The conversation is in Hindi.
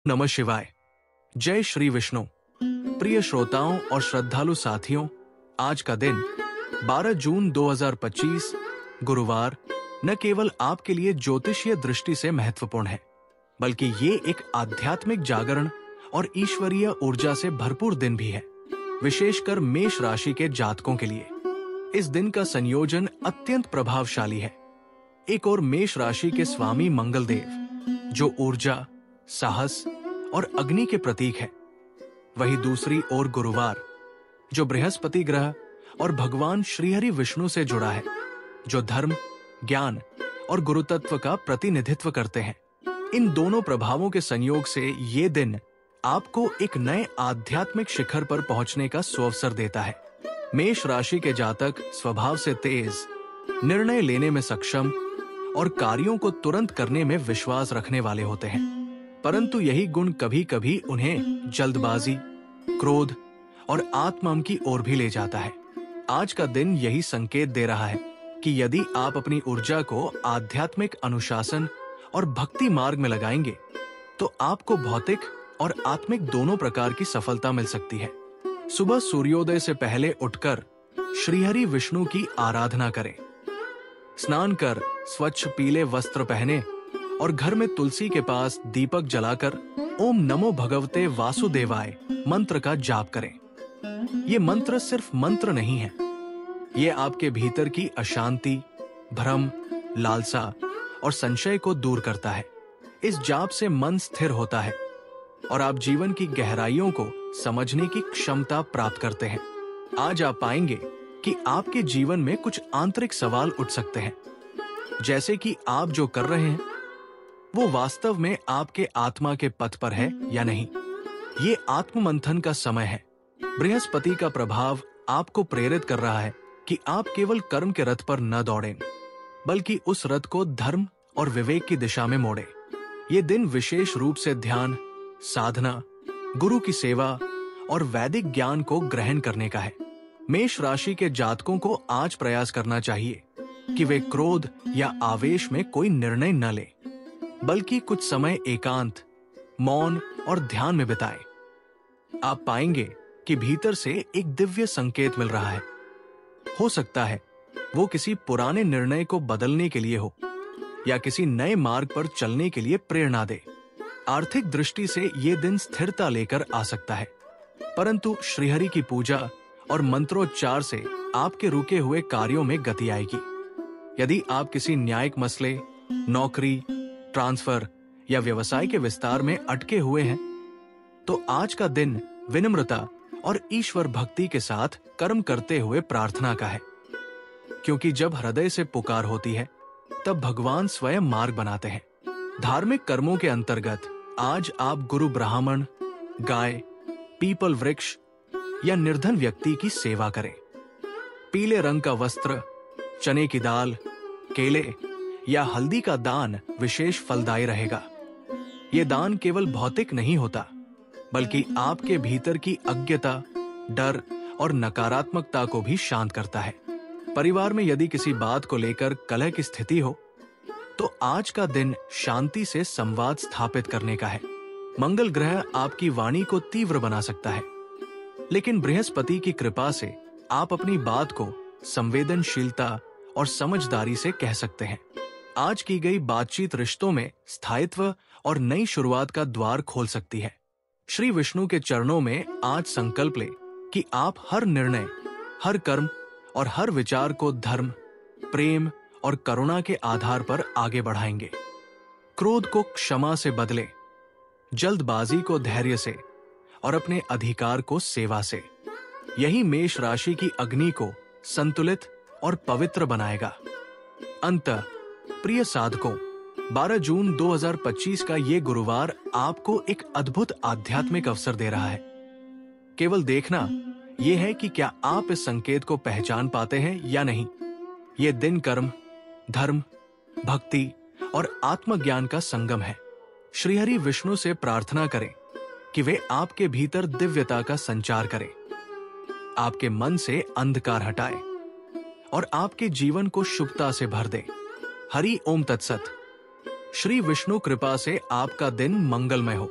नमः शिवाय। जय श्री विष्णु। प्रिय श्रोताओं और श्रद्धालु साथियों, आज का दिन 12 जून 2025 गुरुवार न केवल आपके लिए ज्योतिषीय दृष्टि से महत्वपूर्ण है, बल्कि ये एक आध्यात्मिक जागरण और ईश्वरीय ऊर्जा से भरपूर दिन भी है, विशेषकर मेष राशि के जातकों के लिए। इस दिन का संयोजन अत्यंत प्रभावशाली है। एक और मेष राशि के स्वामी मंगलदेव, जो ऊर्जा, साहस और अग्नि के प्रतीक है, वही दूसरी ओर गुरुवार, जो बृहस्पति ग्रह और भगवान श्रीहरि विष्णु से जुड़ा है, जो धर्म, ज्ञान और गुरुतत्व का प्रतिनिधित्व करते हैं। इन दोनों प्रभावों के संयोग से ये दिन आपको एक नए आध्यात्मिक शिखर पर पहुंचने का सुअवसर देता है। मेष राशि के जातक स्वभाव से तेज, निर्णय लेने में सक्षम और कार्यों को तुरंत करने में विश्वास रखने वाले होते हैं, परंतु यही गुण कभी कभी उन्हें जल्दबाजी, क्रोध और आत्मम की ओर भी ले जाता है। आज का दिन यही संकेत दे रहा है कि यदि आप अपनी ऊर्जा को आध्यात्मिक अनुशासन और भक्ति मार्ग में लगाएंगे, तो आपको भौतिक और आत्मिक दोनों प्रकार की सफलता मिल सकती है। सुबह सूर्योदय से पहले उठकर श्रीहरि विष्णु की आराधना करें। स्नान कर स्वच्छ पीले वस्त्र पहने और घर में तुलसी के पास दीपक जलाकर ओम नमो भगवते वासुदेवाय मंत्र का जाप करें। ये मंत्र सिर्फ मंत्र नहीं है, ये आपके भीतर की अशांति, भ्रम, लालसा और संशय को दूर करता है। इस जाप से मन स्थिर होता है और आप जीवन की गहराइयों को समझने की क्षमता प्राप्त करते हैं। आज आप पाएंगे कि आपके जीवन में कुछ आंतरिक सवाल उठ सकते हैं, जैसे कि आप जो कर रहे हैं वो वास्तव में आपके आत्मा के पथ पर है या नहीं। ये आत्ममंथन का समय है। बृहस्पति का प्रभाव आपको प्रेरित कर रहा है कि आप केवल कर्म के रथ पर न दौड़ें, बल्कि उस रथ को धर्म और विवेक की दिशा में मोड़ें। ये दिन विशेष रूप से ध्यान, साधना, गुरु की सेवा और वैदिक ज्ञान को ग्रहण करने का है। मेष राशि के जातकों को आज प्रयास करना चाहिए कि वे क्रोध या आवेश में कोई निर्णय न लें, बल्कि कुछ समय एकांत, मौन और ध्यान में बिताएं। आप पाएंगे कि भीतर से एक दिव्य संकेत मिल रहा है। हो सकता है वो किसी पुराने निर्णय को बदलने के लिए हो या किसी नए मार्ग पर चलने के लिए प्रेरणा दे। आर्थिक दृष्टि से ये दिन स्थिरता लेकर आ सकता है, परंतु श्रीहरि की पूजा और मंत्रोच्चार से आपके रुके हुए कार्यों में गति आएगी। यदि आप किसी न्यायिक मसले, नौकरी, ट्रांसफर या व्यवसाय के विस्तार में अटके हुए हैं, तो आज का दिन विनम्रता और ईश्वर भक्ति के साथ कर्म करते हुए प्रार्थना का है, क्योंकि जब हृदय से पुकार होती है तब भगवान स्वयं मार्ग बनाते हैं। धार्मिक कर्मों के अंतर्गत आज आप गुरु ब्राह्मण, गाय, पीपल वृक्ष या निर्धन व्यक्ति की सेवा करें। पीले रंग का वस्त्र, चने की दाल, केले या हल्दी का दान विशेष फलदायी रहेगा। ये दान केवल भौतिक नहीं होता, बल्कि आपके भीतर की अज्ञता, डर और नकारात्मकता को भी शांत करता है। परिवार में यदि किसी बात को लेकर कलह की स्थिति हो, तो आज का दिन शांति से संवाद स्थापित करने का है। मंगल ग्रह आपकी वाणी को तीव्र बना सकता है, लेकिन बृहस्पति की कृपा से आप अपनी बात को संवेदनशीलता और समझदारी से कह सकते हैं। आज की गई बातचीत रिश्तों में स्थायित्व और नई शुरुआत का द्वार खोल सकती है। श्री विष्णु के चरणों में आज संकल्प ले कि आप हर निर्णय, हर कर्म और हर विचार को धर्म, प्रेम और करुणा के आधार पर आगे बढ़ाएंगे। क्रोध को क्षमा से बदले, जल्दबाजी को धैर्य से और अपने अधिकार को सेवा से। यही मेष राशि की अग्नि को संतुलित और पवित्र बनाएगा। अंततः प्रिय साधकों, 12 जून 2025 का ये गुरुवार आपको एक अद्भुत आध्यात्मिक अवसर दे रहा है। केवल देखना यह है कि क्या आप इस संकेत को पहचान पाते हैं या नहीं। ये दिन कर्म, धर्म, भक्ति और आत्मज्ञान का संगम है। श्रीहरि विष्णु से प्रार्थना करें कि वे आपके भीतर दिव्यता का संचार करें, आपके मन से अंधकार हटाए और आपके जीवन को शुभता से भर दे। हरि ओम तत्सत। श्री विष्णु कृपा से आपका दिन मंगलमय हो।